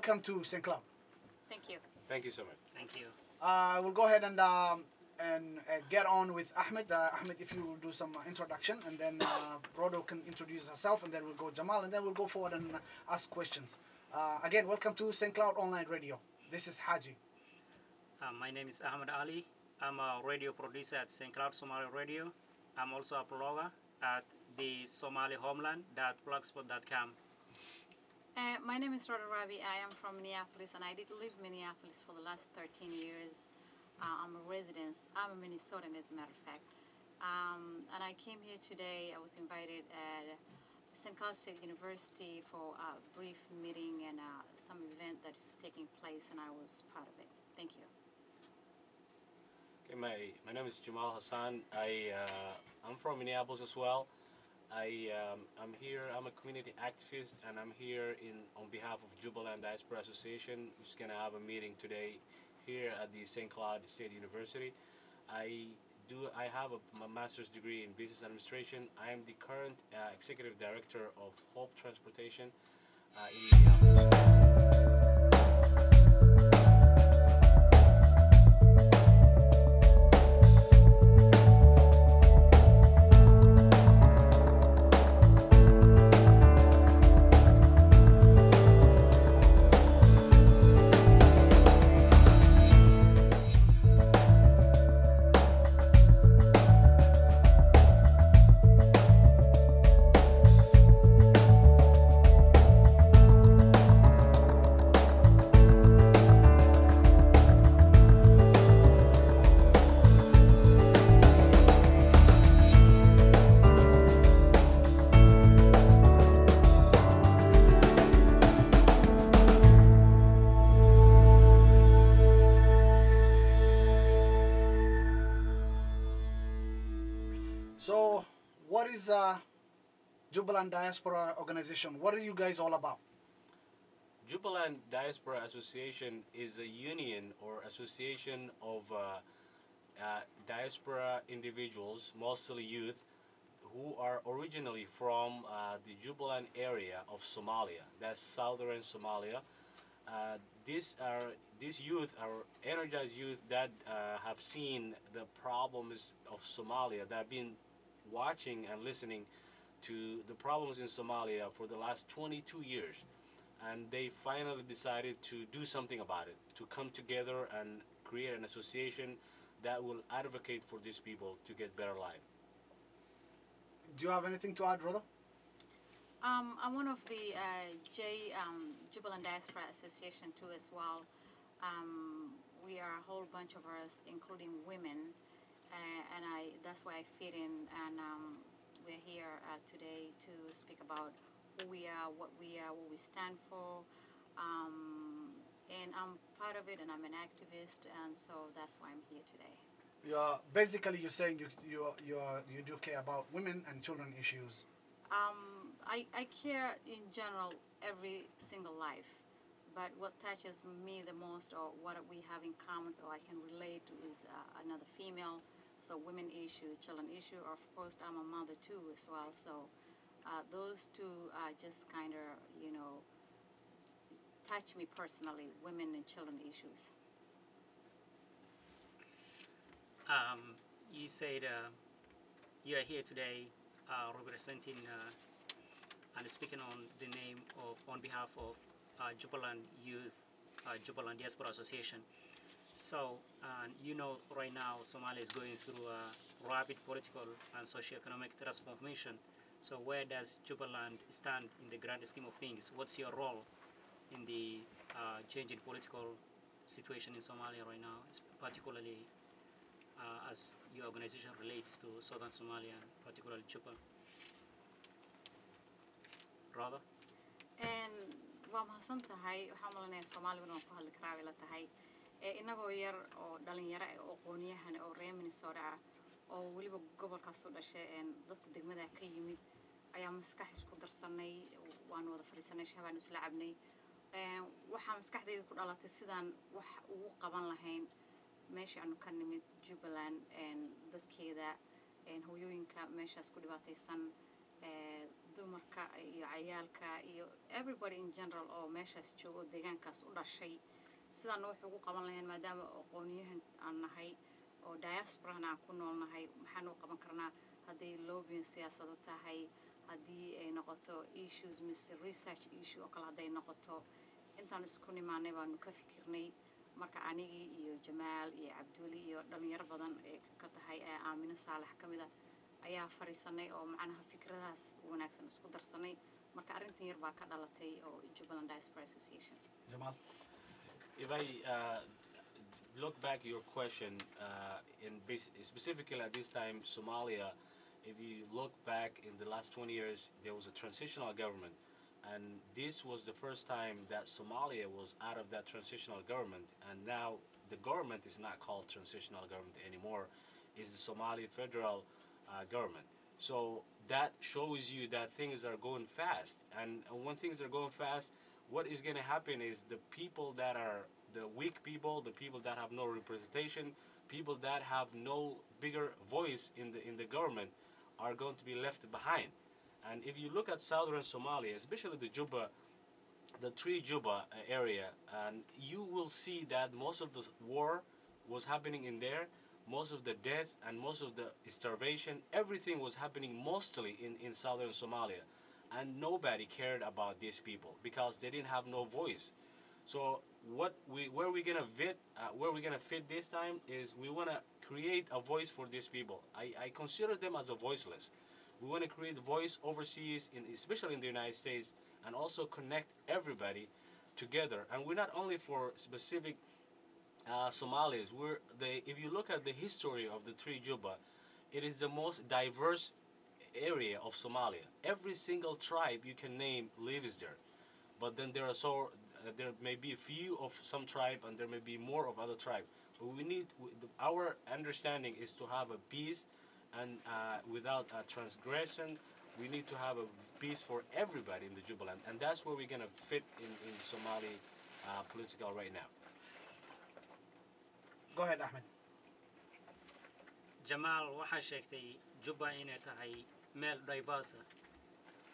welcome to St. Cloud. Thank you. Thank you so much. Thank you. We'll go ahead and get on with Ahmed. Ahmed, if you will do some introduction, and then Rodo can introduce herself, and then we'll go Jamal, and then we'll go forward and ask questions. Again, welcome to St. Cloud Online Radio. This is Haji. My name is Ahmed Ali. I'm a radio producer at St. Cloud Somali Radio. I'm also a blogger at the Somali Homeland.blogspot.com. My name is Rodo Rabi. I am from Minneapolis, and I did live in Minneapolis for the last 13 years. I'm a resident. I'm a Minnesotan, as a matter of fact. And I came here today. I was invited at St. Cloud State University for a brief meeting and some event that is taking place, and I was part of it. Thank you. Okay, my name is Jamal Hassan. I'm from Minneapolis as well. I'm here. I'm a community activist, and I'm here on behalf of Jubaland Diaspora Association, which is going to have a meeting today here at the St. Cloud State University. I have a master's degree in business administration. I am the current executive director of Hope Transportation in Minneapolis. So, what is Jubaland Diaspora Organization? What are you guys all about? Jubaland Diaspora Association is a union or association of diaspora individuals, mostly youth, who are originally from the Jubaland area of Somalia. That's southern Somalia. These youth are energized youth that have seen the problems of Somalia, that have been watching and listening to the problems in Somalia for the last 22 years. And they finally decided to do something about it, to come together and create an association that will advocate for these people to get better life. Do you have anything to add, Rodo? I'm one of the Jubaland Diaspora Association too as well. We are a whole bunch of us, including women, and that's why I fit in. And we're here today to speak about who we are, what we stand for. And I'm part of it, and I'm an activist, and so that's why I'm here today. Basically, you're saying you do care about women and children issues. I care in general every single life, but what touches me the most, or what we have in common, so I can relate to, is another female. So women issue, children issue, or of course I'm a mother too as well. So those two just kind of, touch me personally, women and children issues. You said you are here today representing and speaking on behalf of Jubaland Youth, Jubaland Diaspora Association. So, right now Somalia is going through a rapid political and socio-economic transformation. So where does Jubaland stand in the grand scheme of things? What's your role in the changing political situation in Somalia right now, particularly as your organization relates to southern Somalia, particularly Juba? Rather? And waa mahadsan tahay, waxaan malanayaa Soomaaliyana waan ku hadli karaa way la tahay. Inagoo yar oo dhalinyaro ah oo aqoonyahan oo reer Minnesota ah oo waliba gobolkaas u dhashay dadka degmada ka yimid ayaa maskax isku darsanay, waan wada fariisanay, shaabaan isla cabnay. Waxaa maskaxdayda ku dhalatay sidaan wax ugu qaban lahayn meesha aanu ka nimid Jubaland dadkeeda, hooyooyinka meeshaas ku dhibaataysan, dumarka iyo cayaalka iyo everybody in general oo meeshaas joogo deegaankaas u dhashay sidaan wax ugu qaban lahayn maadaama aqoonyahan aan nahay oo diaspora aan ku noolnahay maxaan u qaban karnaa haddii lobbying siyaasado tahay haddii ay noqoto issues research issue oo kale hadday noqoto intaan isku nimaanay baanu ka fikirnay marka anigii iyo Jamaal iyo Cabduli iyo dhalinyaro badan ee ka tahay Aamina Saalax kamida ayaa fariisanay oo macnaha fikradaas wanaagsan isku darsanay marka arrintan yar baa ka dhalatay oo Jubaland Diaspora Association. Jamal, if I look back your question specifically at this time Somalia, if you look back in the last 20 years there was a transitional government, and this was the first time that Somalia was out of that transitional government, and now the government is not called transitional government anymore, it's the Somali federal government. So that shows you that things are going fast, and when things are going fast, what is going to happen is the people that are the weak people, the people that have no representation, people that have no bigger voice in the government are going to be left behind. And if you look at southern Somalia, especially the three Juba area, and you will see that most of the war was happening in there, most of the death and most of the starvation, everything was happening mostly in southern Somalia. And nobody cared about these people because they didn't have no voice. So where we're gonna fit this time is we wanna create a voice for these people. I consider them as a voiceless. We want to create voice overseas, especially in the United States, and also connect everybody together. And we're not only for specific Somalis. If you look at the history of the three Juba, it is the most diverse area of Somalia. Every single tribe you can name lives there. But then there may be a few of some tribe, and there may be more of other tribe. But our understanding is to have a peace, and without a transgression, we need to have a peace for everybody in the Jubaland, and that's where we're going to fit in Somali political right now. Go ahead, Ahmed. Jamal, waxaa sheegtay Juba inay tahay meel diverse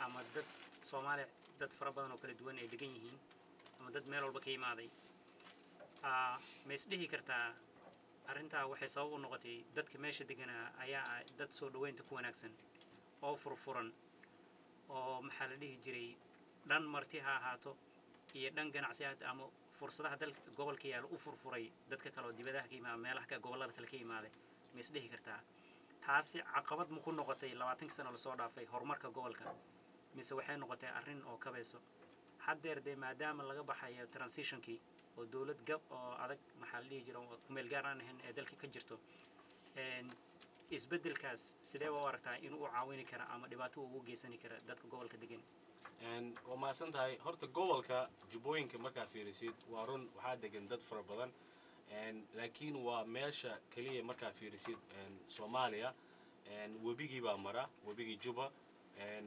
ama dad Soomaali dad fara badan oo kala duwan ay degan yihiin ama dad meel walba ka yimaaday. Ma isdhihi kartaa arrintaa waxay sabab u noqotay dadka meesha deganaa ayaa dad soo dhaweynta ku wanaagsan oo furfuran oo maxaa la dhihi jiray dhan marti ha ahaato iyo dhan ganacsi ama fursadaha dalka gobolka yaal u furfuray dadka kale oo dibadaha ka yimaada meelaha ka gobolada kale ka yimaaday ma isdhihi kartaa taasi caqabad ma ku noqotay 20 sano la soo dhaafay horumarka gobolka mise waxay noqotay arrin oo kabeeso haddeer maadaama laga baxayo transitionkii oo dawlad gab oo adag maxaa la dhihi jiray ku meel gaar ahaan ee dalka ka jirto isbedelkaas sidee u aragtaa inuu u caawin kara ama dhibaato ugu geysan kara dadka gobolka degan and wama santahay horta gobolka Jubbooyinka marka fiirisid waa run waxa degan dad fara badan laakiin waa meesha kaliya marka fiirisid Soomaaliya wabigii baa mara wabigii Juba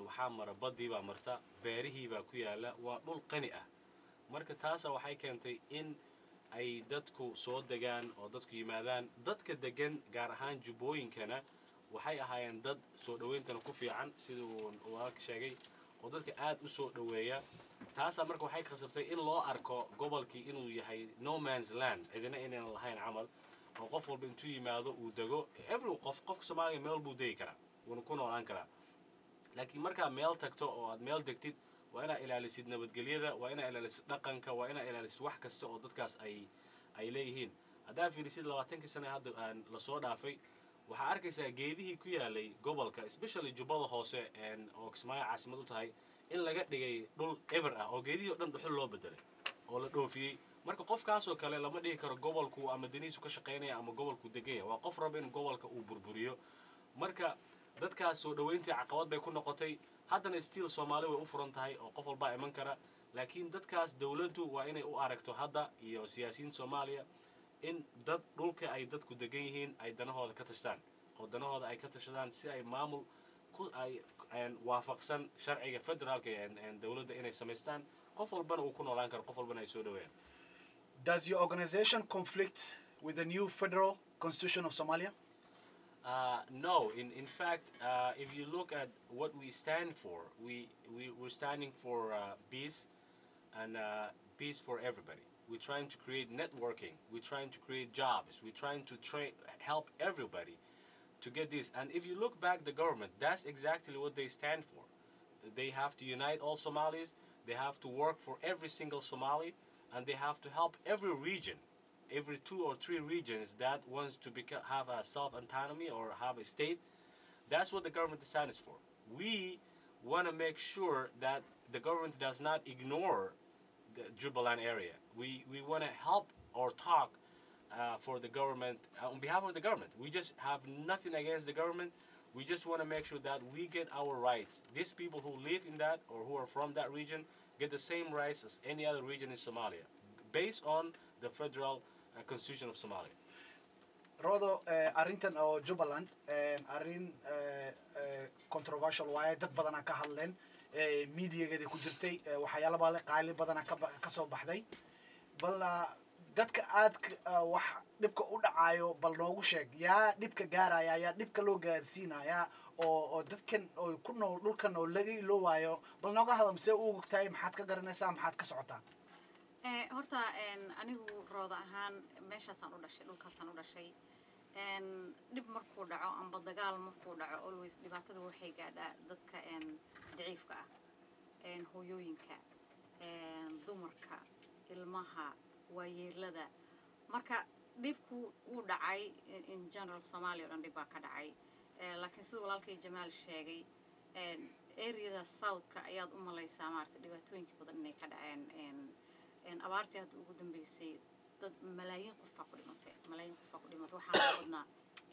waxa mara badii baa marta beerihii baa ku yaala waa dhul qani ah marka taas waxay keentay in ay dadku soo degaan oo dadku yimaadaan dadka degan gaar ahaan Jubbooyinkana waxay ahaayeen dad soo dhaweyntan ku fiican sidoo uu sheegay oo dadka aad u soo dhaweeya taas marka waxay khasabtay in loo arko gobolkii inuu yahay no man's land cidina inaan lahayn amal oo qof walba intuu yimaado uu dago qof Soomaaliya meel buu deegi karaa uu ku noolaan karaa laakiin marka meel tagto oo aad meel degtid waa ina ilaalisid nabadgelyada waa ina ilaalisid dhaqanka waa ina ilaalisid wax kasta oo dadkaas ay leeyihiin hadaa fiirisid 20 sano hadda la soo dhaafay waxa arkaysaa geedihii ku yaalay gobolka especially Jubbada hoose oo Kismaayo caasimad u tahay in laga dhigay dhul ever ah oo geedihii oo dhan dhuxul loo bedelay oo la dhoofiyay marka qofkaas oo kale lama dhigi karo gobolku ama daniisu ka shaqeynaya ama gobolku degan waa qof raba in gobolka uu burburiyo marka dadkaas soo dhaweyntii caqabad bay ku noqotay haddana still Soomaali way u furan tahay oo qof walba iman kara laakiin dadkaas dawladdu waa inay u aragto hadda iyo siyaasiyiin Soomaaliya in dad dhulka ay dadku degan yihiin ay danahooda ka tashadaan oo danahooda ay ka tashadaan si ay maamul ku ay waafaqsan sharciga federaalka ee dawladda inay sameystaan qof walbana uu ku noolaan karo qof walbana ay soo dhaweeyaan. Does your organization conflict with the new federal constitution of Somalia? No, in fact, if you look at what we stand for, we're standing for peace and peace for everybody. We're trying to create networking. We're trying to create jobs. We're trying to help everybody to get this. And if you look back the government, that's exactly what they stand for. They have to unite all Somalis. They have to work for every single Somali, and they have to help every region, every 2 or 3 regions that wants to have a self-autonomy or have a state. That's what the government stands for. We want to make sure that the government does not ignore the Jubaland area. We want to help or talk for the government, on behalf of the government. We just have nothing against the government. We just want to make sure that we get our rights. These people who live in that or who are from that region get the same rights as any other region in Somalia, based on the federal constitution of Somalia. Rodo, arrintan oo Jubaland, arrin controversial waaye, dad badana ka hadleen, media-geeda ku jirtay, waxyaalo badan qaali badana ka soo baxday. Bal dadka aad wax dhibka u dhacayo bal noogu sheeg, yaa dhibka gaaraya, yaa dhibka loo gaarsiinaya oo dadkan oo ku nool dhulkan oo laga iloowayo, bal nooga hadal see u ogtahay, maxaad ka garanaysaa, maxaad ka socotaa? horta anigu rooda ahaan meeshaasaan u dhashay, dhulkaasaan u dhashay. dhib markuu dhaco amba dagaal markuu dhaco always dhibaatada waxay gaadhaa dadka daciifka ah, hooyooyinka, dumarka, ilmaha, waayeelada. Marka dhibku uu dhacay in general Somalia oo dhan dhib baa ka dhacay. laakiin sidoo walaalkay Jamaal sheegay, area south-ka ayaad u malaysaa maartay dhibaatooyinka badan inay ka dhaceen. abaartii hadda ugu dambeysay dad malaayiin qof ku dhimatay, waxaa u badnaa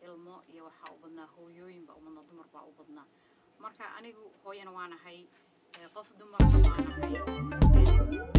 ilmo iyo waxaa u badnaa hooyooyin baa u badnaa, dumar baa u badnaa. marka anigu hooyana waan ahay, qof dumarna waan ahay.